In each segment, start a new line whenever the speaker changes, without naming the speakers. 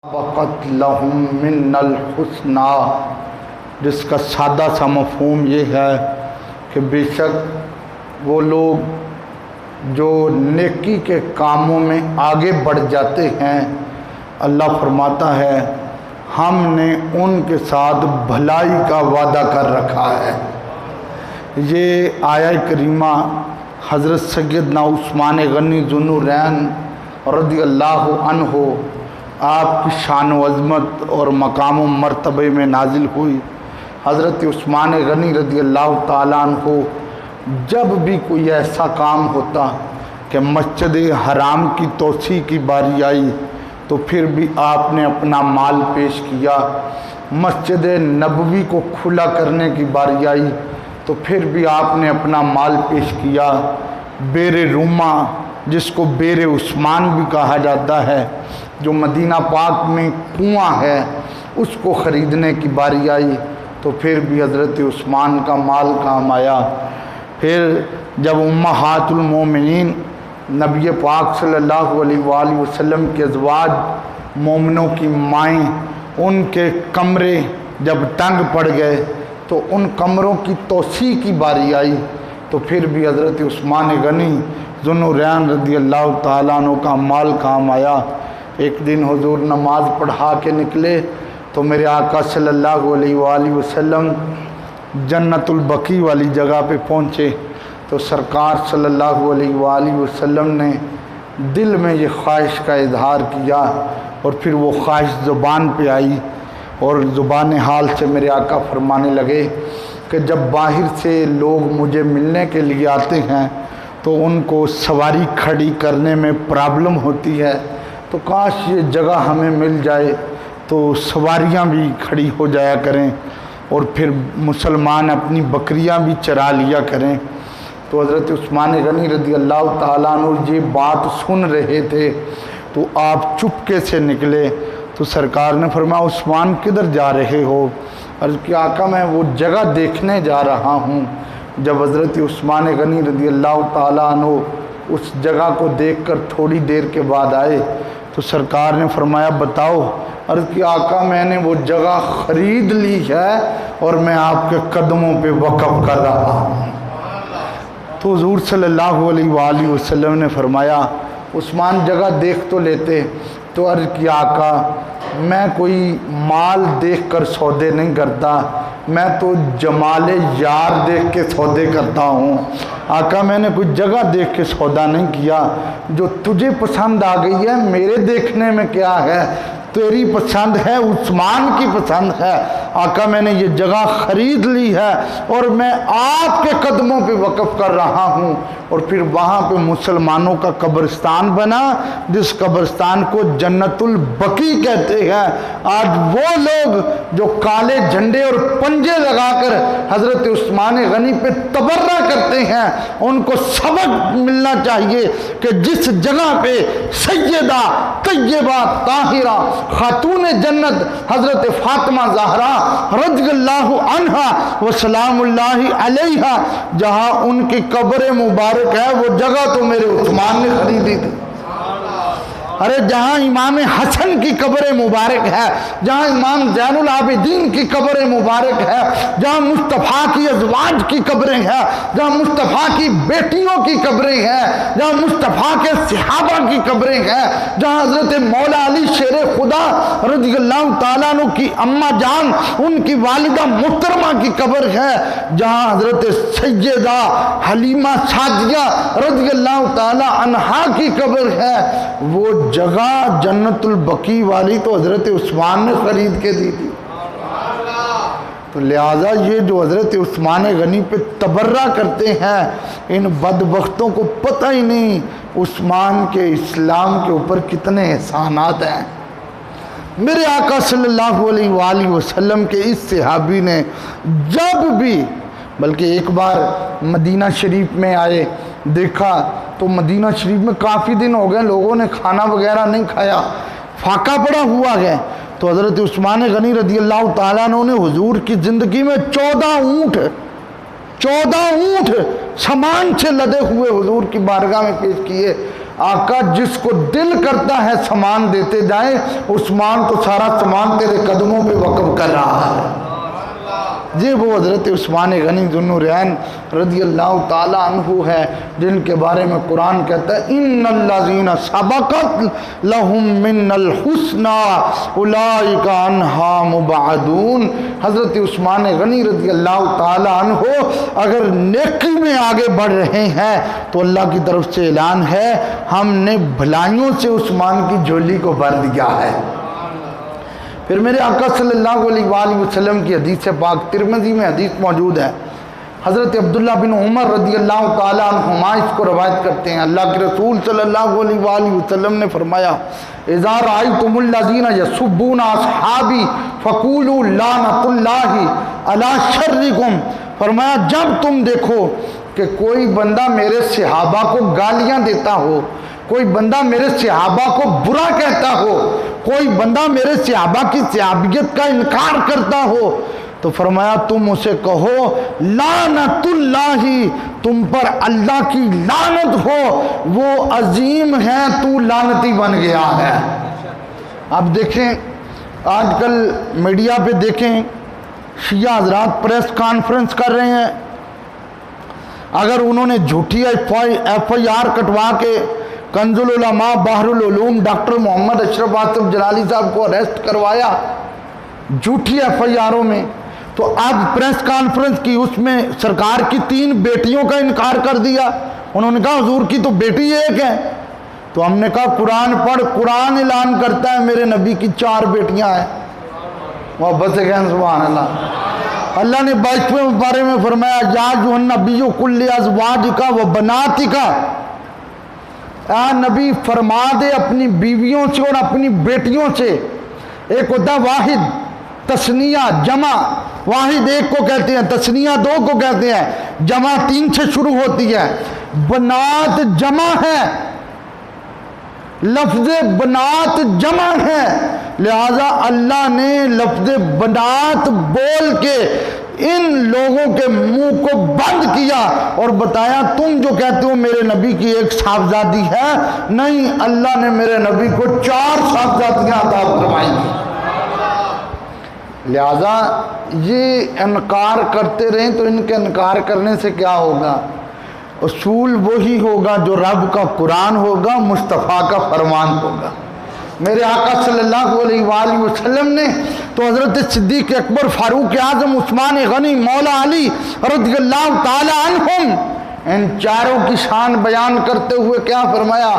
وقت لہم من الحسنی، جس کا سادہ سا مفہوم یہ ہے کہ بے شک وہ لوگ جو نیکی کے کاموں میں آگے بڑھ جاتے ہیں، اللہ فرماتا ہے ہم نے ان کے ساتھ بھلائی کا وعدہ کر رکھا ہے۔ یہ آیہ کریمہ حضرت سیدنا عثمان غنی ذو النورین رضی اللہ عنہ آپ کی شان و عظمت اور مقام و مرتبے میں نازل ہوئی۔ حضرت عثمان غنی رضی اللہ تعالیٰ عنہ جب بھی کوئی ایسا کام ہوتا کہ مسجد حرام کی توسیع کی باری آئی تو پھر بھی آپ نے اپنا مال پیش کیا۔ مسجد نبوی کو کھلا کرنے کی باری آئی تو پھر بھی آپ نے اپنا مال پیش کیا۔ بیر روما، جس کو بیر عثمان بھی کہا جاتا ہے، جو مدینہ پاک میں کنواں ہے، اس کو خریدنے کی باری آئی تو پھر بھی حضرت عثمان کا مال کام آیا۔ پھر جب امہات المومنین نبی پاک صلی اللہ علیہ وآلہ وسلم کے ازواج مومنوں کی مائیں، ان کے کمرے جب تنگ پڑ گئے تو ان کمروں کی توسیع کی باری آئی تو پھر بھی حضرت عثمان غنی ذو النورین رضی اللہ تعالیٰ عنہ کا مال کام آیا۔ ایک دن حضور نماز پڑھا کے نکلے تو میرے آقا صلی اللہ علیہ وآلہ وسلم جنت البقیع والی جگہ پہ پہنچے تو سرکار صلی اللہ علیہ وآلہ وسلم نے دل میں یہ خواہش کا اظہار کیا اور پھر وہ خواہش زبان پہ آئی اور زبان حال سے میرے آقا فرمانے لگے کہ جب باہر سے لوگ مجھے ملنے کے لیے آتے ہیں تو ان کو سواری کھڑی کرنے میں پرابلم ہوتی ہے، تو کاش یہ جگہ ہمیں مل جائے تو سواریاں بھی کھڑی ہو جایا کریں اور پھر مسلمان اپنی بکریاں بھی چرا لیا کریں۔ تو حضرت عثمان غنی رضی اللہ تعالیٰ عنہ یہ بات سن رہے تھے تو آپ چپکے سے نکلے تو سرکار نے فرمایا عثمان کدھر جا رہے ہو؟ عرض کیا آقا میں وہ جگہ دیکھنے جا رہا ہوں۔ جب حضرت عثمان غنی رضی اللہ تعالیٰ عنہ اس جگہ کو دیکھ کر تھوڑی دیر کے بعد آئے تو سرکار نے فرمایا بتاؤ؟ عرض کیا آقا میں نے وہ جگہ خرید لی ہے اور میں آپ کے قدموں پہ وقف کر رہا ہوں۔ تو حضور صلی اللہ علیہ وآلہ وسلم نے فرمایا عثمان جگہ دیکھ تو لیتے۔ تو عرض کیا آقا میں کوئی مال دیکھ کر سودے نہیں کرتا، میں تو جمال یار دیکھ کے سودے کرتا ہوں۔ آقا میں نے کوئی جگہ دیکھ کے سودا نہیں کیا، جو تجھے پسند آ گئی ہے میرے دیکھنے میں کیا ہے، تیری پسند ہے عثمان کی پسند ہے۔ آقا میں نے یہ جگہ خرید لی ہے اور میں آپ کے قدموں پہ وقف کر رہا ہوں۔ اور پھر وہاں پہ مسلمانوں کا قبرستان بنا جس قبرستان کو جنت البقیع کہتے ہیں۔ آج وہ لوگ جو کالے جھنڈے اور پنجے لگا کر حضرت عثمان غنی پہ تبرہ کرتے ہیں، ان کو سبق ملنا چاہیے کہ جس جگہ پہ سیدہ طیبہ طاہرہ خاتون جنت حضرت فاطمہ زہرا رضی اللہ عنہا و سلام اللہ علیہا جہاں ان کی قبر مبارک ہے، وہ جگہ تو میرے عثمان نے خریدی تھی۔ ارے جہاں امام حسن کی قبر مبارک ہے، جہاں امام زین العابدین کی قبر مبارک ہے، جہاں مصطفیٰ کی ازواج کی قبریں ہیں، جہاں مصطفیٰ کی بیٹیوں کی قبریں ہیں، جہاں مصطفیٰ کے صحابہ کی قبریں ہیں، جہاں حضرت مولا علی شیر خدا رضی اللہ تعالیٰ عنہ کی اماں جان ان کی والدہ محترمہ کی قبر ہے، جہاں حضرت سیدہ حلیمہ سعدیہ رضی اللہ تعالیٰ عنہا کی قبر ہے، وہ جگہ جنت البقیع والی تو حضرت عثمان نے خرید کے دی تھی۔ تو لہٰذا یہ جو حضرت عثمان غنی پہ تبرہ کرتے ہیں، ان بدبختوں کو پتہ ہی نہیں عثمان کے اسلام کے اوپر کتنے احسانات ہیں۔ میرے آقا صلی اللہ علیہ وآلہ وسلم کے اس صحابی نے جب بھی، بلکہ ایک بار مدینہ شریف میں آئے، دیکھا تو مدینہ شریف میں کافی دن ہو گئے لوگوں نے کھانا وغیرہ نہیں کھایا، فاقہ پڑا ہوا ہے، تو حضرت عثمان غنی رضی اللہ تعالیٰ عنہ نے حضور کی زندگی میں 14 اونٹ سامان سے لدے ہوئے حضور کی بارگاہ میں پیش کیے۔ آقا جس کو دل کرتا ہے سامان دیتے جائیں، عثمان تو سارا سامان تیرے قدموں پہ وقف کر رہا ہے۔ یہ وہ حضرت عثمان غنی ذو النورین رضی اللہ تعالی عنہ ہے جن کے بارے میں قرآن کہتا ہے ان الذین سبقت لہم من الحسنی اولئک عنہا مبعدون۔ حضرت عثمان غنی رضی اللہ تعالی عنہ اگر نیکی میں آگے بڑھ رہے ہیں تو اللہ کی طرف سے اعلان ہے ہم نے بھلائیوں سے عثمان کی جھولی کو بھر دیا ہے۔ پھر میرے آقا صلی اللہ علیہ وآلہ وسلم کی حدیث پاک ترمذی میں حدیث موجود ہے، حضرت عبداللہ بن عمر رضی اللہ تعالیٰ عنہما اس کو روایت کرتے ہیں، اللہ کے رسول صلی اللہ علیہ وآلہ وسلم نے فرمایا اذا رأیتم الذین یسبون اصحابی فقولوا لعنۃ اللہ علی شرکم، فرمایا جب تم دیکھو کہ کوئی بندہ میرے صحابہ کو گالیاں دیتا ہو، کوئی بندہ میرے صحابہ کو برا کہتا ہو، کوئی بندہ میرے صحابہ کی صحابیت کا انکار کرتا ہو، تو فرمایا تم اسے کہو لعنت اللہ، تم پر اللہ کی لعنت ہو، وہ عظیم ہے تو لعنتی بن گیا ہے۔ اب دیکھیں آج کل میڈیا پہ دیکھیں شیعہ حضرات پریس کانفرنس کر رہے ہیں، اگر انہوں نے جھوٹی ایف آئی آر کٹوا کے کنز العلماء بحر العلوم ڈاکٹر محمد اشرف آصف جلالی صاحب کو اریسٹ کروایا جھوٹی ایف آئی آروں میں، تو اب پریس کانفرنس کی اس میں سرکار کی 3 بیٹیوں کا انکار کر دیا۔ انہوں نے کہا حضور کی تو بیٹی ایک ہے، تو ہم نے کہا قرآن پڑھ، قرآن اعلان کرتا ہے میرے نبی کی 4 بیٹیاں ہیں۔ وہ بس کہیں سبحان اللہ۔ اللہ نے 22ویں پارے میں فرمایا یا ایھا النبی قل لازواجک و بناتک، اے نبی فرما دے اپنی بیویوں سے اور اپنی بیٹیوں سے، ایک ہوتا واحد تثنیہ جمع، واحد ایک کو کہتے ہیں، تثنیہ 2 کو کہتے ہیں، جمع 3 سے شروع ہوتی ہے، بنات جمع ہے، لفظ بنات جمع ہے، لہذا اللہ نے لفظ بنات بول کے ان لوگوں کے منہ کو بند کیا اور بتایا تم جو کہتے ہو میرے نبی کی ایک صاحبزادی ہے، نہیں، اللہ نے میرے نبی کو 4 صاحبزادیاں عطا فرمائی۔ لہذا یہ انکار کرتے رہیں تو ان کے انکار کرنے سے کیا ہوگا؟ اصول وہی ہوگا جو رب کا قرآن ہوگا، مصطفیٰ کا فرمان ہوگا۔ میرے آقا صلی اللہ علیہ وآلہ وسلم نے تو حضرت صدیق اکبر، فاروق اعظم، عثمان غنی، مولا علی رضی اللہ تعالی عنہم، ان چاروں کی شان بیان کرتے ہوئے کیا فرمایا؟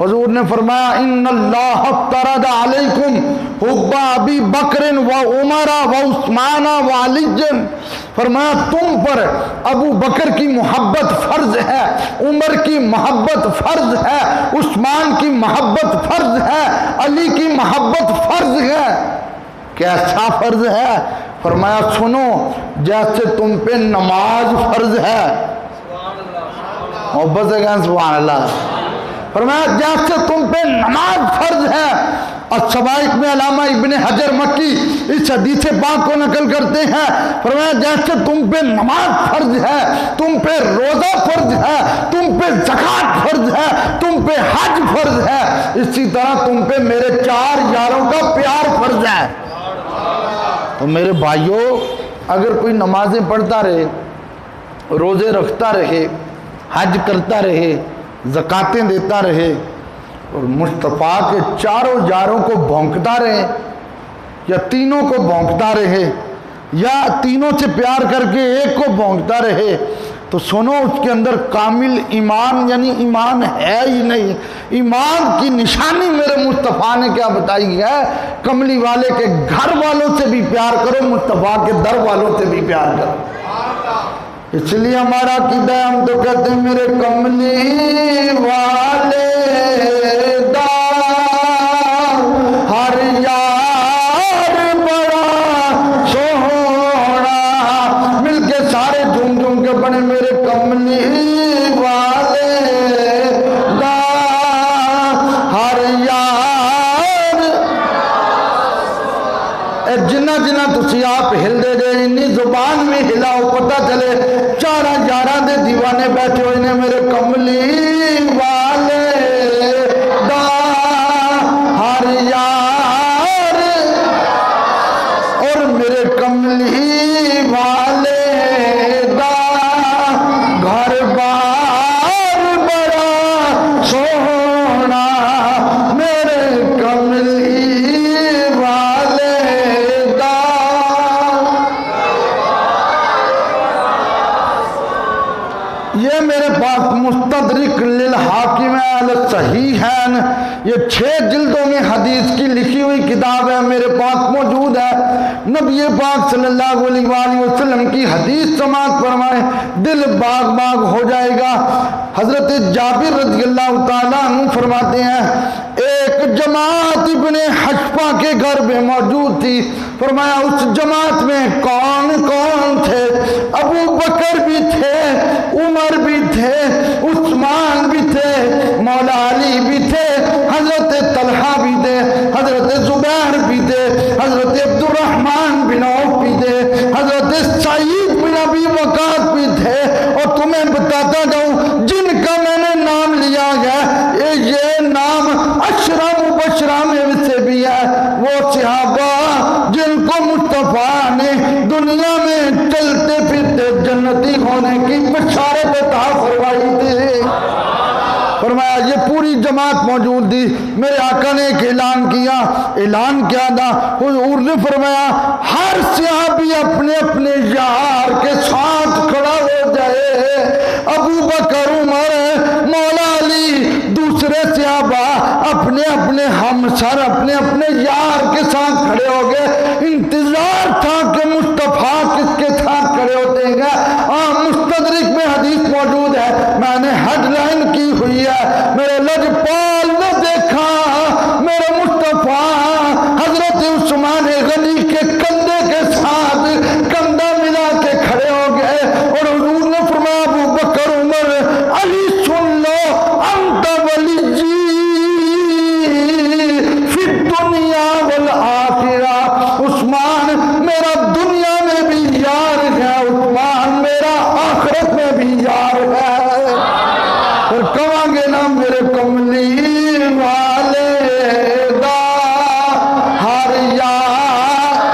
حضور نے فرمایا ان اللہ افترض علیکم حب ابی بکر و عمر و عثمان و علی، فرمایا تم پر ابو بکر کی محبت فرض ہے، عمر کی محبت فرض ہے، عثمان کی محبت فرض ہے، علی کی محبت فرض ہے۔ کیسا فرض ہے؟ فرمایا سنو جیسے تم پہ نماز فرض ہے، محبت سے کہیں سبحان اللہ، فرمایا جیسے تم پہ نماز فرض ہے۔ السوائق میں علامہ ابن حجر مکی اس حدیث پاک کو نقل کرتے ہیں، فرمایا جیسے تم پہ نماز فرض ہے، تم پہ روزہ فرض ہے، تم پہ زکوٰۃ فرض ہے، تم پہ حج فرض ہے، اسی طرح تم پہ میرے 4 یاروں کا پیار فرض ہے۔ تو میرے بھائیوں، اگر کوئی نمازیں پڑھتا رہے، روزے رکھتا رہے، حج کرتا رہے، زکاتیں دیتا رہے اور مصطفیٰ کے 4 یاروں کو بھونکتا رہے یا تینوں کو بھونکتا رہے یا تینوں سے پیار کر کے ایک کو بھونکتا رہے، تو سنو اس کے اندر کامل ایمان یعنی ایمان ہے ہی نہیں۔ ایمان کی نشانی میرے مصطفیٰ نے کیا بتائی ہے؟ کملی والے کے گھر والوں سے بھی پیار کرو، مصطفیٰ کے در والوں سے بھی پیار کرو۔ اس لیے ہمارا عقیدہ ہے، ہم تو کہتے ہیں میرے کملی والے دا ہر یار بڑا سوہنا، مل کے سارے جھوم جھوم کے بنے میرے کملی والے دا ہر یار، جنہ جنہ تسی آپ ہل دے جائے انی زبان میں ہلاؤ، پتہ چلے 4 یاراں دے دیوانے بیٹھے ہوئے نے میرے کملی والے المستدرک للحاکم علی الصحیحین، یہ 6 جلدوں میں حدیث کی لکھی ہوئی کتاب ہے، میرے پاس موجود ہے۔ نبی پاک صلی اللہ علیہ وآلہ وسلم کی حدیث سماعت فرمائے، دل باغ باغ ہو جائے گا۔ حضرت جابر رضی اللہ تعالیٰ عنہ فرماتے ہیں ایک جماعت ابن حشفہ کے گھر میں موجود تھی، فرمایا اس جماعت میں کون کون تھے؟ ابو بکر بھی تھے، عمر بھی تھے، عثمان بھی تھے، مولا علی بھی تھے، حضرت طلحہ بھی تھے، حضرت زبیر بھی تھے، حضرت عبد الرحمن بن عوف بھی تھے، حضرت سعید بن ابی وقاص بھی تھے۔ اور تمہیں بتاتا جاؤں جن کا میں نے نام لیا ہے یہ نام عشرہ مبشرہ میں سے بھی ہے، وہ صحابہ جن کو مصطفیٰ نے دنیا میں چلتے پھرتے جنتی ہونے کی بشارت عطا فرمائی تھی۔ فرمایا یہ پوری جماعت موجود تھی، میرے آقا نے ایک اعلان کیا۔ اعلان کیا تھا؟ حضور نے فرمایا ہر صحابی اپنے اپنے یار کے ساتھ کھڑا ہو جائے۔ ابو بکر، عمر، مولا علی، دوسرے صحابہ اپنے اپنے ہمسر اپنے اپنے یار کے ساتھ کھڑے ہو گئے۔ انتظار تھا کہ مصطفیٰ کس کے ساتھ کھڑے ہوتے ہیں۔ مستدرک میں حدیث موجود ہے، میں نے ہیڈ لائن کی ہوئی ہے، میرے لجپال نے دیکھا میرے مصطفیٰ حضرت عثمان غنی کے کندھے کے ساتھ کندھا ملا کے کھڑے ہو گئے، اور حضور نے فرمایا ابو بکر، عمر، علی سن لو انت ولی فی الدنیا والآخرہ۔ عثمان میرا دنیا میں بھی یار ہے، عثمان میرا آخرت میں بھی یار ہے۔ اور کہاں گے نا میرے کملی والے دا ہر یار۔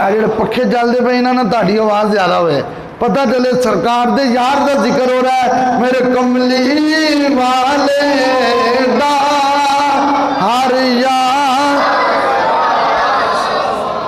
اگر پکھے چل دے پہ انہوں نے تاڑی آواز زیادہ ہوئے، پتہ چلے سرکار دے یار دا ذکر ہو رہا ہے۔ میرے کملی والے دا ہر یار۔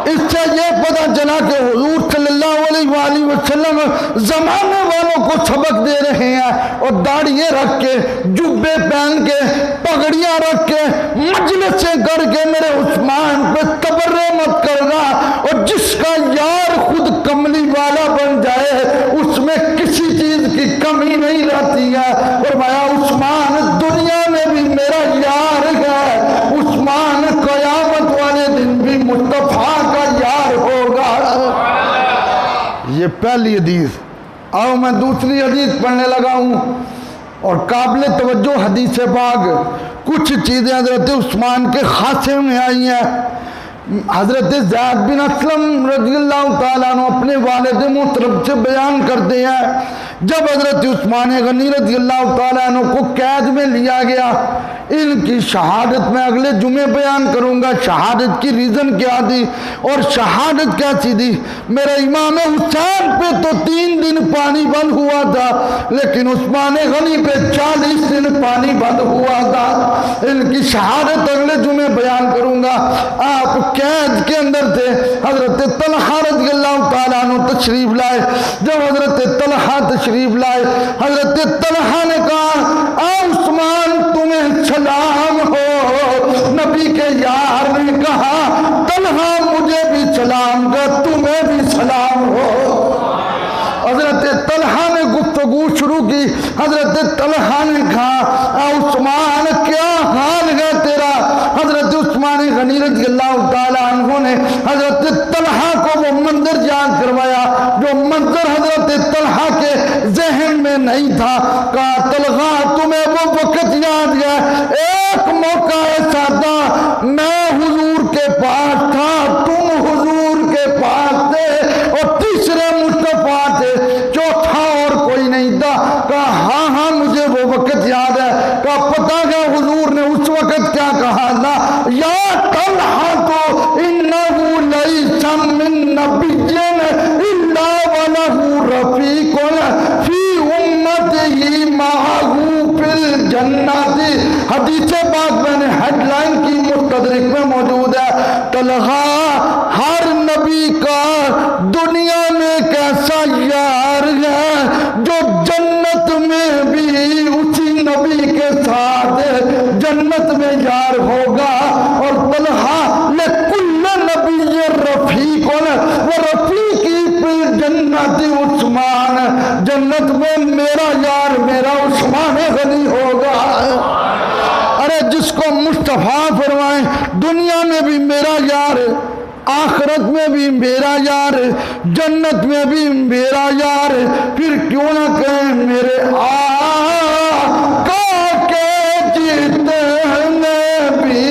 اس سے یہ پتہ چلا کہ حضور صلی اللہ علیہ وآلہ وسلم زمانے والوں کو سبق دے رہے ہیں، اور داڑھیے رکھ کے، جبے پہن کے، پگڑیاں رکھ کے، مجلسیں کر کے میرے عثمان پہ تبرے مت کرنا۔ اور جس کا یار خود کملی والا بن جائے اس میں کسی چیز کی کمی نہیں رہتی ہے۔ فرمایا عثمان دنیا میں بھی میرا یار ہے، عثمان قیامت والے دن بھی مصطفیٰ کا یار ہوگا۔ یہ پہلی حدیث۔ آؤ میں دوسری حدیث پڑھنے لگا ہوں، اور قابل توجہ حدیث پاک کچھ چیزیں حضرت عثمان کے خاصے میں آئی ہیں۔ حضرت زید بن اسلم رضی اللہ تعالیٰ عنہ اپنے والد محترم سے بیان کرتے ہیں جب حضرت عثمان غنی رضی اللہ تعالیٰ عنہ کو قید میں لیا گیا، ان کی شہادت میں اگلے جمعے بیان کروں گا، شہادت کی ریزن کیا تھی اور شہادت کیسی تھی۔ میرے امام حسین پہ تو 3 دن پانی بند ہوا تھا، لیکن عثمان غنی پہ 40 دن پانی بند ہوا تھا۔ ان کی شہادت اگلے جمعے بیان کروں گا۔ آپ قید کے اندر تھے، حضرت طلحہ رضی اللہ تعالیٰ عنہ تشریف لائے۔ جب حضرت طلحہ تشریف لائے، حضرت طلحہ نے کہا اے عثمان تمہیں سلام ہو۔ نبی کے یار نے کہا طلحہ مجھے بھی سلام کا، تمہیں بھی سلام ہو۔ حضرت طلحہ نے گفتگو شروع کی۔ حضرت طلحہ نے کہا اے عثمان کیا حال ہے تیرا؟ حضرت عثمان غنی رضی اللہ تعالیٰ عنہ نے حضرت طلحہ کو وہ منظر یاد کروایا جو منظر حضرت طلحہ کے ذہن میں نہیں تھا۔ کہا طلحہ تمہیں وہ وقت یاد ہے، ایک موقع ایسا تھا میں حضور کے پاس تھا، تم حضور کے پاس تھے، اور تیسرے مصطفیٰ تھے، چوتھا اور کوئی نہیں تھا۔ کہا ہاں ہاں مجھے وہ وقت یاد ہے۔ کہا پتہ ہے حضور نے اس وقت کیا کہا تھا؟ یا طلحہ تو انہو لیس من نبی الا ولہ رفیق فی امتہ ما دنیا میں بھی میرا یار، آخرت میں بھی میرا یار، جنت میں بھی میرا یار، پھر کیوں نہ کہیں میرے آقا کے جتنے بھی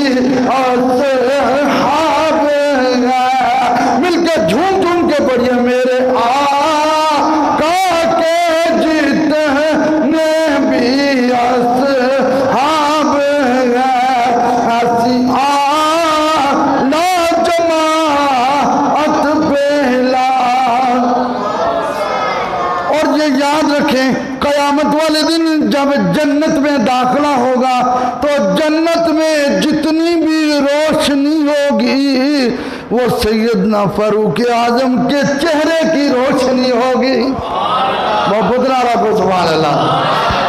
اصحاب ہیں، مل کے جھوم جھوم کے پڑھیے میرے آقا کے جتنے بھی اصحاب ہیں، ایسی یاد رکھیں قیامت والے دن جب جنت میں داخلہ ہوگا تو جنت میں جتنی بھی روشنی ہوگی وہ سیدنا فاروق اعظم کے چہرے کی روشنی ہوگی۔ وہ پترا رکھو سبحان اللہ۔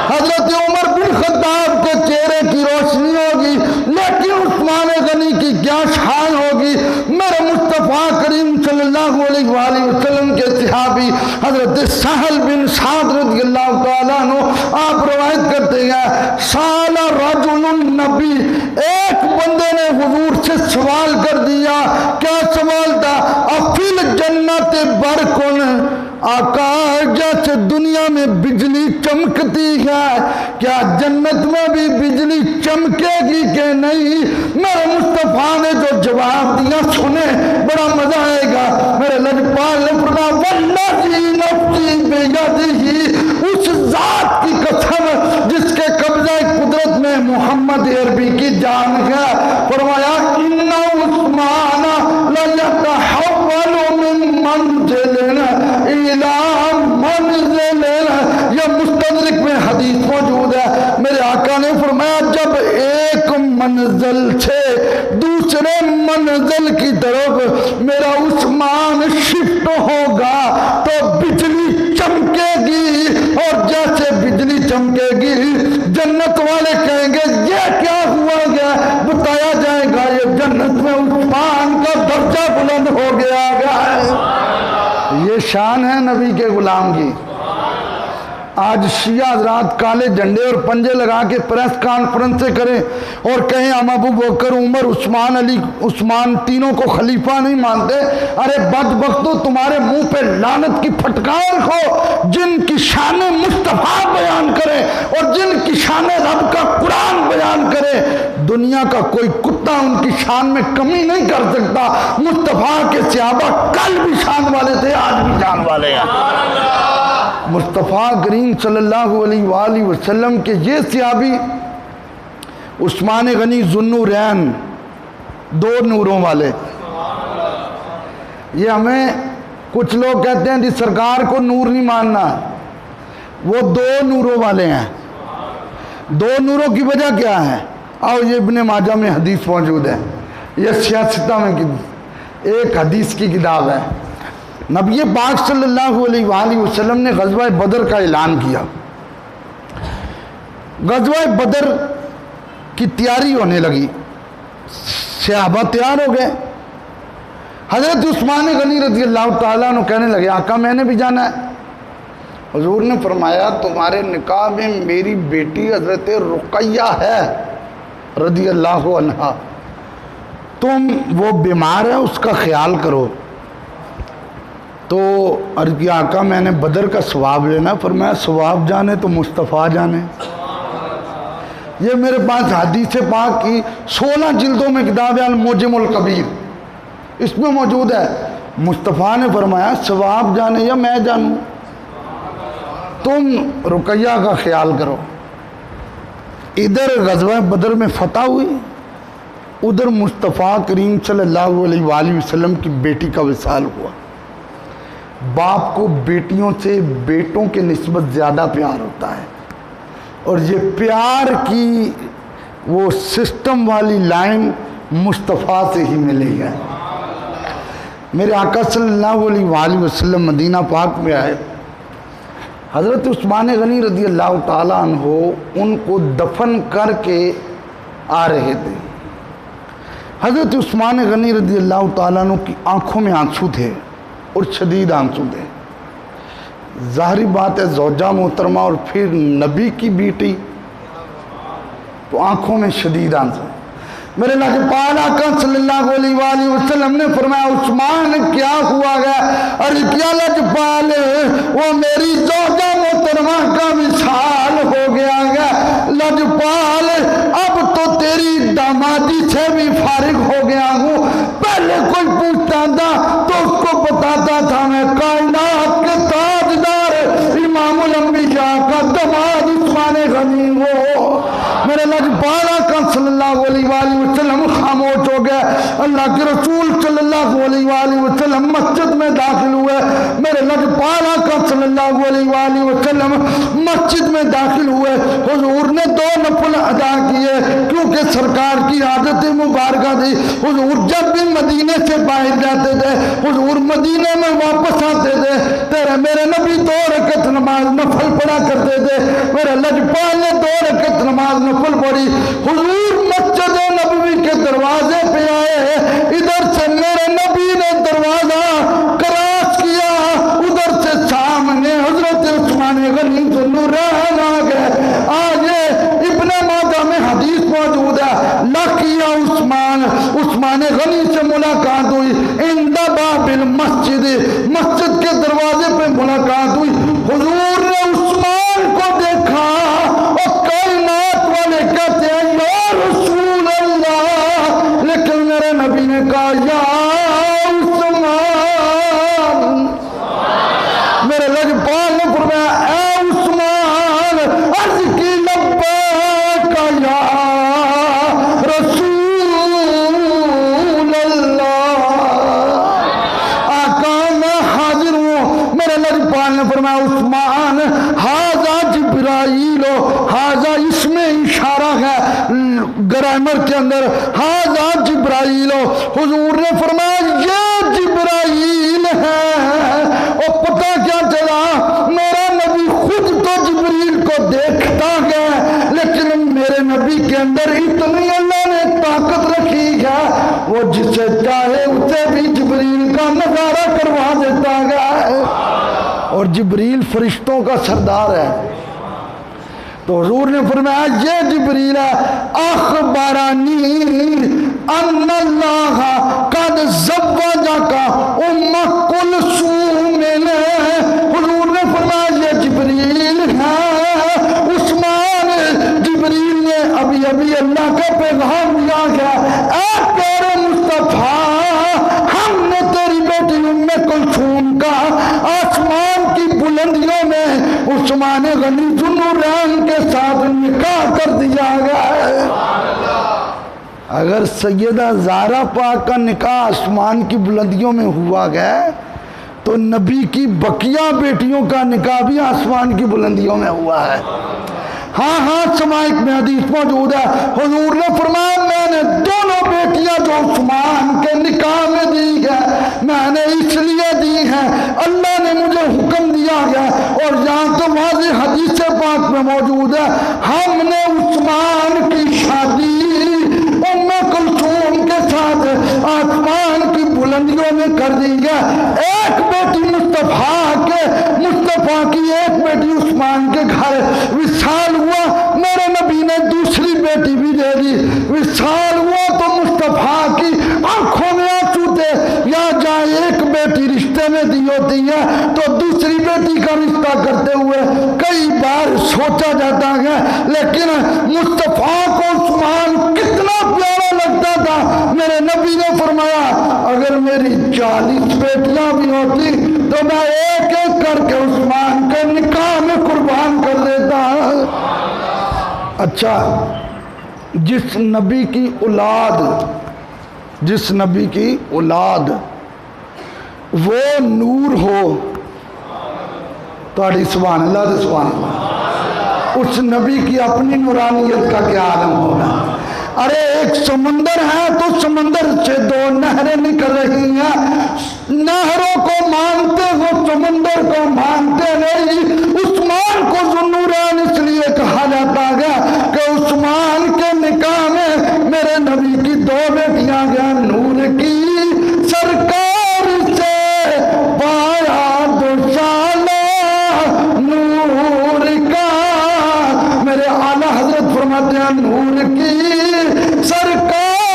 حضرت عمر بن خطاب کے چہرے کی روشنی ہوگی، لیکن عثمان غنی کی کیا شان ہوگی۔ میرے مصطفیٰ کریم صلی اللہ علیہ وآلہ وسلم کے صحابی حضرت سہل بن سعد رضی اللہ تعالیٰ عنہ آپ روایت کرتے ہیں، سال رجل النبی، ایک بندے نے حضور سے سوال کر دیا۔ کیا سوال تھا؟ افل جنت برقن، آقا جیسے دنیا میں بجلی چمکتی ہے کیا جنت میں بھی بجلی چمکے گی کہ نہیں؟ میرے مصطفیٰ نے جو جواب دیا سنے بڑا مزہ آئے گا۔ میرے لجپال نے فرمایا والذی نفسی بیدہ، اس ذات کی قسم جس کے قبضہ قدرت میں محمد عربی کی جان ہے، فرمایا ان عثمان لیتحول من منزل الى منزل، یہ مستدرک میں حدیث موجود ہے۔ میرے آقا نے فرمایا جب ایک منزل سے دوسرے منزل کی طرف میرا عثمان شفٹ ہوگا تو بجلی چمکے گی، اور جیسے بجلی چمکے گی جنت والے کہیں گے یہ کیا ہوا گیا؟ بتایا جائے گا یہ جنت میں عثمان کا درجہ بلند ہو گیا ہے۔ یہ شان ہے نبی کے غلام کی۔ آج شیعہ حضرات کالے جھنڈے اور پنجے لگا کے پریس کانفرنسیں کریں اور کہیں ہم ابو بکر، عمر، عثمان، علی، عثمان تینوں کو خلیفہ نہیں مانتے۔ ارے بدبختو، تمہارے منہ پہ لعنت کی پھٹکار ہو جن کی شان مصطفیٰ بیان کرے اور جن کی شان رب کا قرآن بیان کرے۔ دنیا کا کوئی کتا ان کی شان میں کمی نہیں کر سکتا۔ مصطفیٰ کے صحابہ کل بھی شان والے تھے، آج بھی شان والے ہیں۔ مصطفیٰ کریم صلی اللہ علیہ وآلہ وسلم کے یہ صحابی عثمان غنی ذوالنورین، دو نوروں والے۔ یہ ہمیں کچھ لوگ کہتے ہیں جی سرکار کو نور نہیں ماننا، وہ دو نوروں والے ہیں۔ دو نوروں کی وجہ کیا ہے؟ آؤ یہ ابن ماجہ میں حدیث موجود ہے، یہ سیاستہ میں ایک حدیث کی کتاب ہے۔ نبی پاک صلی اللہ علیہ وآلہ وسلم نے غزوہ بدر کا اعلان کیا۔ غزوہ بدر کی تیاری ہونے لگی، صحابہ تیار ہو گئے۔ حضرت عثمان غنی رضی اللہ تعالیٰ عنہ کہنے لگے آقا میں نے بھی جانا ہے۔ حضور نے فرمایا تمہارے نکاح میں میری بیٹی حضرت رقیہ ہے رضی اللہ عنہا، تم وہ بیمار ہے اس کا خیال کرو۔ تو عرض کیا آقا میں نے بدر کا ثواب لینا۔ فرمایا ثواب جانے تو مصطفیٰ جانے۔ یہ میرے پاس حدیث پاک کی 16 جلدوں میں کتاب ہے الموجم الکبیر، اس میں موجود ہے۔ مصطفیٰ نے فرمایا ثواب جانے یا میں جانوں، تم رقیہ کا خیال کرو۔ ادھر غزوہ بدر میں فتح ہوئی، ادھر مصطفیٰ کریم صلی اللہ علیہ وآلہ وسلم کی بیٹی کا وصال ہوا۔ باپ کو بیٹیوں سے بیٹوں کے نسبت زیادہ پیار ہوتا ہے، اور یہ پیار کی وہ سسٹم والی لائن مصطفیٰ سے ہی ملی ہے۔ میرے آقا صلی اللہ علیہ وآلہ وسلم مدینہ پاک میں آئے، حضرت عثمان غنی رضی اللہ تعالیٰ عنہ ان کو دفن کر کے آ رہے تھے۔ حضرت عثمان غنی رضی اللہ تعالیٰ عنہ کی آنکھوں میں آنسو تھے اور شدید آنسو تھے۔ ظاہری بات ہے زوجہ محترمہ اور پھر نبی کی بیٹی، تو آنکھوں میں شدید آنسو۔ میرے لاجپال آقا صلی اللہ علیہ وآلہ وسلم نے فرمایا عثمان کیا ہوا گیا؟ اور کیا لاجپال وہ میری زوجہ محترمہ کا مثال ہو گیا گیا لاجپال اب تو تیری دامادی سے بھی فارغ ہو گیا ہوں، پہلے کوئی پوچھتا تھا تو اس کو بتاتا تھا میں کائنات کے تاجدار امام الانبیاء کا داماد عثمان غنی ہو۔ میرے لاجپال آقا صلی اللہ علیہ وآلہ وسلم خاموش ہو گئے۔ اللہ کے رسول صلی اللہ علیہ وآلہ وسلم مسجد میں داخل ہوئے۔ میرے لاجپال آقا صلی اللہ علیہ وآلہ وسلم مسجد میں داخل ہوئے، حضور نے 2 نفل ادا کیے کیونکہ سرکار کی عادت مبارکہ تھی۔ حضور جب بھی مدینے سے باہر جاتے تھے، حضور مدینے میں واپس آتے تھے، تیرے میرے نبی 2 رکعت نماز نفل پڑھا کرتے تھے۔ میرے لاجپال نے 2 رکعت نماز نفل پڑھی، حضور مسجد نبوی کے دروازے پہ آئے، ادھر سے میرے نبی نے دروازہ کراس کیا، ادھر سے سامنے حضرت عثمان غنی ذوالنورین آ گئے۔ آگے ابن ماجہ میں حدیث موجود ہے، لقیا عثمان غنی سے ملاقات ہوئی عند باب المسجد، مسجد کے دروازے پہ ملاقات ہوئی۔ حضور نے عثمان کو دیکھا اور کائنات والے کہتے ہیں یا رسول اللہ، لیکن میرے نبی نے کہا یا عثمان۔ میرے لاجپال نے فرمایا اے عثمان، عرض کی لبیک یا رسول اللہ، آقا میں حاضر ہوں۔ میرے لاجپال نے فرمایا عثمان ھذا جبرائیل، ھذا اس میں اشارہ ہے گرامر کے اندر، ھذا جبرائیل۔ حضور نے فرمایا یہ جبرائیل ہے۔ اور پتہ کیا چلا، میرا نبی خود تو جبریل کو دیکھتا ہے، لیکن میرے نبی کے اندر اتنی اللہ نے طاقت رکھی ہے، وہ جسے چاہے اسے بھی جبریل کا نظارہ کروا دیتا ہے، اور جبریل فرشتوں کا سردار ہے۔ تو حضور نے فرمایا یہ جبریل ہے، اخبرانی ان اللہ قد زوجک ام کلثوم۔ حضور نے فرمایا یہ جبریل ہے، عثمان جبریل نے ابھی اللہ کا پیغام دیا گیا، اے پیارے مصطفیٰ ہم نے تیری بیٹی ام کلثوم کا آسمان کی بلندیوں میں عثمان غنی ذوالنورین کے ساتھ نکاح کر دیا گیا ہے۔ اگر سیدہ زہرا پاک کا نکاح آسمان کی بلندیوں میں ہوا گیا تو نبی کی بقیہ بیٹیوں کا نکاح بھی آسمان کی بلندیوں میں ہوا ہے۔ ہاں سمائک میں حدیث موجود ہے، حضور نے فرمایا میں نے دونوں بیٹیاں جو عثمان کے نکاح میں دی ہے میں نے اس لیے دی ہیں، اللہ نے مجھے حکم دیا ہے، اور یہاں تو واضح حدیث پاک میں موجود ہے ہم نے عثمان کی شادی ام کلثوم کے ساتھ آسمان کی بلندیوں میں کر دی ہے۔ ایک بیٹی مصطفیٰ کی ایک بیٹی عثمان کے گھر وصال ہوا، میرے نبی نے دوسری بیٹی بھی دے دی۔ وصال ہوا تو مصطفیٰ کی آنکھوں میں آنسو تھے، یا جائے ایک بیٹی رشتے میں دی ہوتی ہے تو دوسری بیٹی کا رشتہ کرتے ہوئے کئی بار سوچا جاتا ہے، لیکن مصطفیٰ کو عثمان کتنا پیارا لگتا تھا۔ میرے نبی نے فرمایا اگر میری 40 بیٹیاں بھی ہوتی تو میں ایک ایک کر کے عثمان کے نکاح میں قربان کر دیتا۔ اچھا، جس نبی کی اولاد وہ نور ہو، تو سبحان اللہ سبحان اللہ، اس نبی کی اپنی نورانیت کا کیا عالم ہوگا۔ ارے ایک سمندر ہے تو سمندر سے 2 نہریں نکل رہی ہیں، نہروں کو مانتے ہو سمندر کو مانتے نہیں۔ عثمان کو ذوالنورین اس لیے کہا جاتا گیا کہ عثمان کے نکاح میں میرے نبی کی 2 بیٹیاں گیا، نور کی سرکار سے پایا دوسالہ نور کا۔ میرے اعلیٰ حضرت فرماتے ہیں نور کی سرکار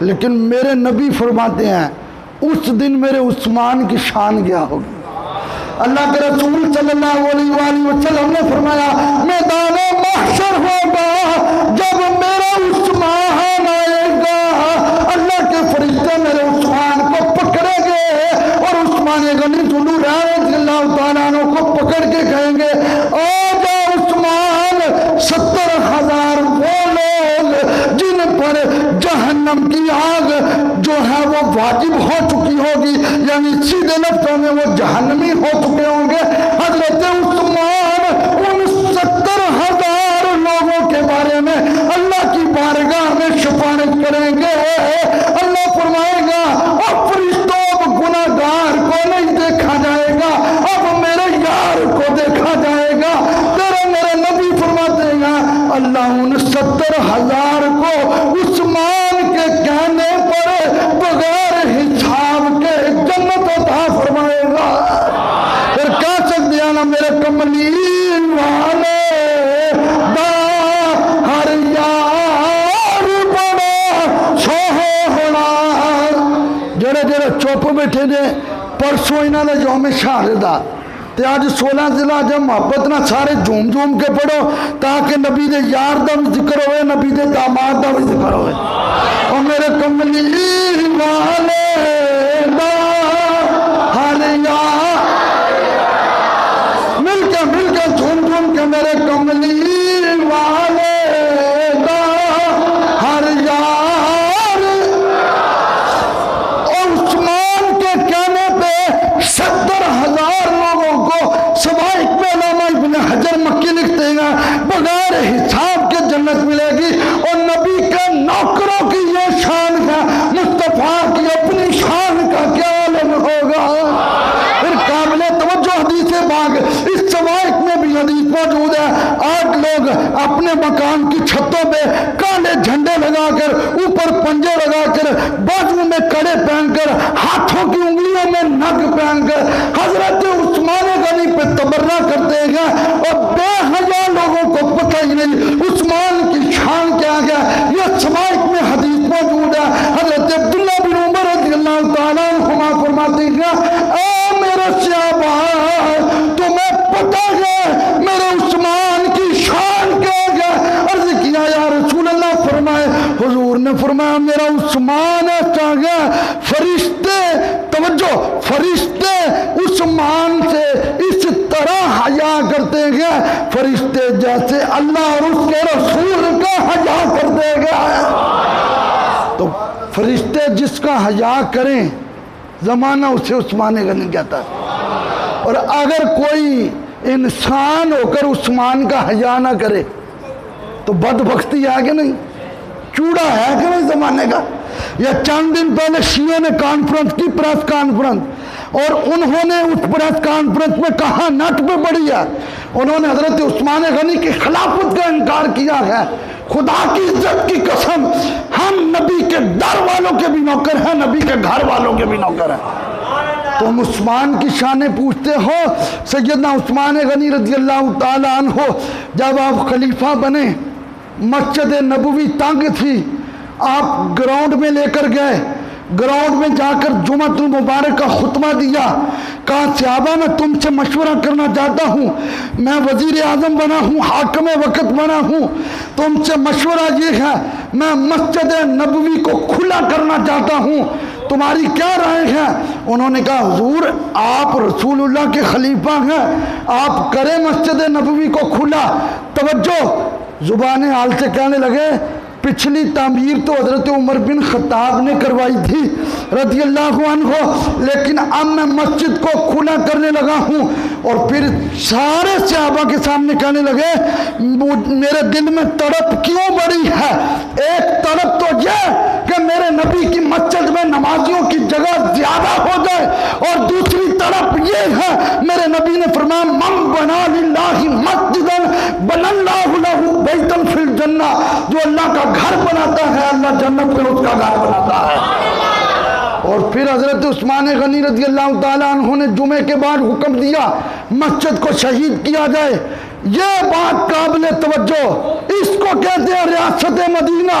لیکن میرے نبی فرماتے ہیں اس دن میرے عثمان کی شان کیا ہوگی۔ اللہ کے رسول صلی اللہ علیہ وآلہ وسلم نے فرمایا میدان محشر ہوگا جب میرا عثمان آئے گا، اللہ کے فرشتے میرے عثمان کو پکڑیں گے اور عثمان غنی رضی اللہ تعالیٰ عنہ کو پکڑ کے کہیں گے آجا عثمان، 70,000 وہ لوگ جن پر جہنم کی آگ جو ہے وہ واجب ہو چکی ہوگی، یعنی سیدھے لفظوں میں وہ جہنمی ہو چکے ہوں گے، حضرت عثمان ان 70,000 لوگوں کے بارے میں اللہ کی بارگاہ میں شفاعت کریں گے۔ اللہ فرمائے گا اب فرشتوں گناہگار کو نہیں دیکھا جائے گا، اب میرے یار کو دیکھا جائے گا۔ میرے نبی فرماتے ہیں اللہ ان 70,000 کو عثمان کے کہنے پر بغیر حساب کے جنت عطا فرمائے گا۔ پھر کہہ سکتے ہیں نا میرے کملی والے دا ہر یار بڑا سوہنا، جڑے جڑے چپ بیٹھے نے پرسوں انہوں نے یوم شہادت تے آج 16 ضلع جب محبت نہ سارے جھوم جھوم کے پڑھو تاکہ نبی دے یار دا بھی ذکر ہوئے، نبی دے داماد دا بھی ذکر ہوئے۔ اور میرے کملی والے دا ہر یار مل کے جھوم جھوم کے میرے کملی والے دا ہر یار، اور عثمان کے کہنے پہ 70,000 لوگوں کو سوائے علامہ ابن حجر مکی لکھتے ہیں بغیر حساب کے جنت ملے گی۔ اور نبی کے نوکروں کی یہ شان ہے، مصطفیٰ کی اپنی شان کا کیا عالم ہوگا۔ پھر قابل توجہ حدیث باغ اس سوائق میں بھی حدیث موجود ہے، 8 لوگ اپنے مکان کی چھتوں پہ کالے جھنڈے لگا کر، اوپر پنجے لگا کر، بازو میں کڑے پہن کر، ہاتھوں کی انگلیوں میں نگ پہن کر حضرت عثمان غنی پہ تبرہ کرتے ہیں، اور بے حیا لوگوں کو پتہ ہی نہیں عثمان کی شان کیا ہے۔ یہ سوائق میں حدیث موجود ہے، حضرت عبداللہ بن عمر رضی اللہ تعالیٰ عنہما فرماتے ہیں اے میرے صحابہ تمہیں پتہ ہے میرے عثمان کی شان کیا ہے؟ عرض کیا یا رسول اللہ، فرمائے حضور نے فرمایا میرا عثمان ایسا ہے فرشتے، توجہ، فرشتے عثمان سے اس طرح حیا کرتے ہیں فرشتے جیسے اللہ اور اس کے رسول کا حیا کرتے ہیں۔ تو فرشتے جس کا حیا کریں زمانہ اسے عثمان غنی کہتا ہے، اور اگر کوئی انسان ہو کر عثمان کا حیا نہ کرے تو بدبختی ہے کہ نہیں، چوڑا ہے کہ نہیں زمانے کا۔ یا چند دن پہلے شیعہ نے کانفرنس کی، پریس کانفرنس، اور انہوں نے اس پریس کانفرنس میں کہا نٹ پہ پڑی ہے، انہوں نے حضرت عثمان غنی کی خلافت کا انکار کیا ہے۔ خدا کی عزت کی قسم ہم نبی کے در والوں کے بھی نوکر ہیں، نبی کے گھر والوں کے بھی نوکر ہیں۔ تم عثمان کی شانیں پوچھتے ہو، سیدنا عثمان غنی رضی اللہ تعالیٰ عنہ جب آپ خلیفہ بنے، مسجد نبوی تنگ تھی، آپ گراؤنڈ میں لے کر گئے، گراؤنڈ میں جا کر جمعۃ المبارک کا خطبہ دیا، کہا صحابہ میں تم سے مشورہ کرنا چاہتا ہوں، میں وزیر اعظم بنا ہوں، حاکم وقت بنا ہوں، تم سے مشورہ یہ ہے میں مسجد نبوی کو کھلا کرنا چاہتا ہوں، تمہاری کیا رائے ہے؟ انہوں نے کہا حضور آپ رسول اللہ کے خلیفہ ہیں، آپ کریں مسجد نبوی کو کھلا۔ توجہ، زبان حال سے کہنے لگے پچھلی تعمیر تو حضرت عمر بن خطاب نے کروائی تھی رضی اللہ عنہ، لیکن اب میں مسجد کو کھلا کرنے لگا ہوں۔ اور پھر سارے صحابہ کے سامنے کہنے لگے میرے دل میں تڑپ کیوں بڑی ہے، ایک تڑپ تو یہ کہ میرے نبی کی مسجد میں نمازیوں کی جگہ زیادہ ہو جائے، اور دوسری تڑپ یہ ہے میرے نبی نے فرمایا من بنا للہ مسجدا بنى اللہ لہ بیتا فی الجنہ، جو اللہ کا گھر بناتا ہے اللہ جنت میں اس کا گھر بناتا ہے۔ اور پھر حضرت عثمان غنی رضی اللہ تعالیٰ عنہ نے جمعے کے بعد حکم دیا مسجد کو شہید کیا جائے۔ یہ بات قابل توجہ، اس کو کہتے ہیں ریاست مدینہ۔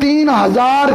3000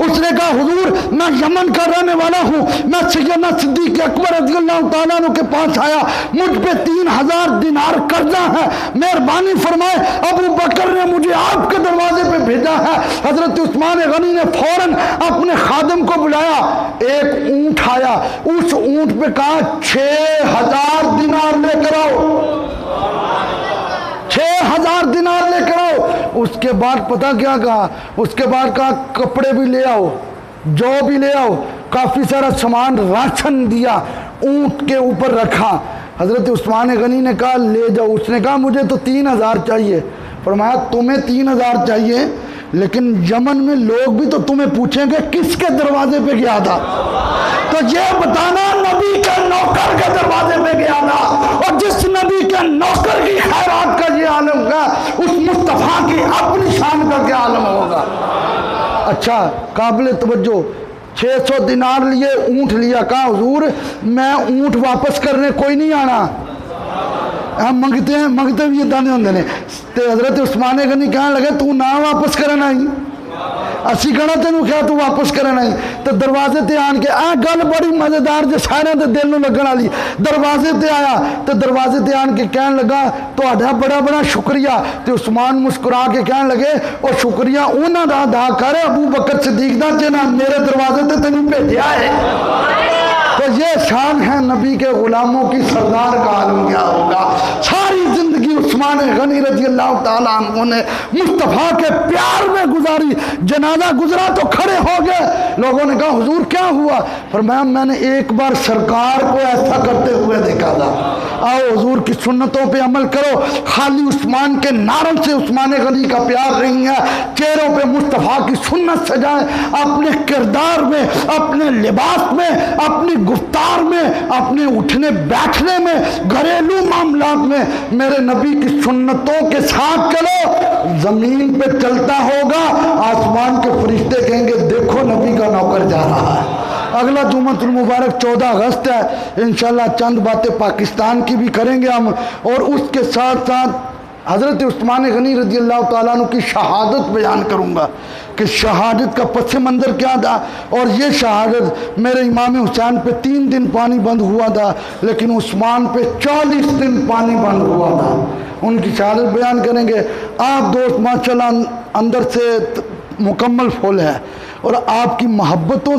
اس نے کہا حضور میں یمن کا رہنے والا ہوں، میں سیدنا صدیق اکبر رضی اللہ تعالیٰ عنہ کے پاس آیا، مجھ پہ 3000 دینار قرضہ ہے، مہربانی فرمائے ابو بکر نے مجھے آپ کے دروازے پہ بھیجا ہے۔ حضرت عثمان غنی نے فوراً اپنے خادم کو بلایا، ایک اونٹ آیا، اس اونٹ پہ کہا 6000 دینار لے کر آؤ، 6000 دینار لے کر آؤ۔ اس کے بعد پتہ کیا کہا؟ اس کے بعد کہا کپڑے بھی لے آؤ، جو بھی لے آؤ، کافی سارا سامان راشن دیا، اونٹ کے اوپر رکھا۔ حضرت عثمان غنی نے کہا لے جاؤ۔ اس نے کہا مجھے تو 3000 چاہیے۔ فرمایا تمہیں 3000 چاہیے لیکن یمن میں لوگ بھی تو تمہیں پوچھیں گے کس کے دروازے پہ گیا تھا، تو یہ بتانا نبی کے نوکر کے دروازے پہ گیا تھا، اور جس نبی کے نوکر کی خیرات کا یہ عالم ہے اس مصطفیٰ کی اپنی شان کا کیا عالم ہوگا۔ اچھا قابل توجہ، 600 دینار لیے، اونٹ لیا، کہا حضور میں اونٹ واپس کرنے کوئی نہیں آنا، ہم منگتے بھی یہ دانے ہوندے نے۔ حضرت عثمان غنی کہنے لگے تو نہ واپس کرنا ہی، اسی کہنا تینوں کیا تو واپس کرنا ہی، تو دروازے تے آن کے گل بڑی مزیدار جو سارے دے دل نو لگن والی، دروازے تے آیا تو دروازے تے آن کے کہنے لگا تہاڈا بڑا بڑا شکریہ، تے عثمان مسکرا کے کہنے لگے اور شکریہ انہاں دا ادا کر ابو بکر صدیق دا جنہاں میرے دروازے تے تینوں بھیجا ہے۔ تو یہ شان ہے نبی کے غلاموں کی، سردار کا عالم کیا ہوگا۔ ساری زندگی عثمان غنی رضی اللہ تعالیٰ عنہ نے مصطفیٰ کے پیار میں گزاری، جنازہ گزرا تو کھڑے ہو گئے، لوگوں نے کہا حضور کیا ہوا؟ فرمایا میں نے ایک بار سرکار کو ایسا کرتے ہوئے دیکھا تھا، آؤ حضور کی سنتوں پہ عمل کرو۔ خالی عثمان کے نعروں سے عثمان غنی کا پیار نہیں ہے، چہروں پہ مصطفیٰ کی سنت سجائیں، اپنے کردار میں، اپنے لباس میں، اپنی گفتار میں، اپنے اٹھنے بیٹھنے میں، گھریلو معاملات میں میرے نبی کی سنتوں کے ساتھ چلو، زمین پہ چلتا ہوگا، آسمان کے فرشتے کہیں گے دیکھو نبی کا نوکر جا رہا ہے۔ اگلا جمعۃ المبارک 14 اگست ہے، انشاءاللہ چند باتیں پاکستان کی بھی کریں گے ہم، اور اس کے ساتھ ساتھ حضرت عثمان غنی رضی اللہ تعالیٰ عنہ کی شہادت بیان کروں گا کہ شہادت کا پس منظر کیا تھا، اور یہ شہادت میرے امام حسین پہ 3 دن پانی بند ہوا تھا لیکن عثمان پہ 40 دن پانی بند ہوا تھا، ان کی شہادت بیان کریں گے۔ آپ دوست ماشاءاللہ اندر سے مکمل پھول ہے، اور آپ کی محبتوں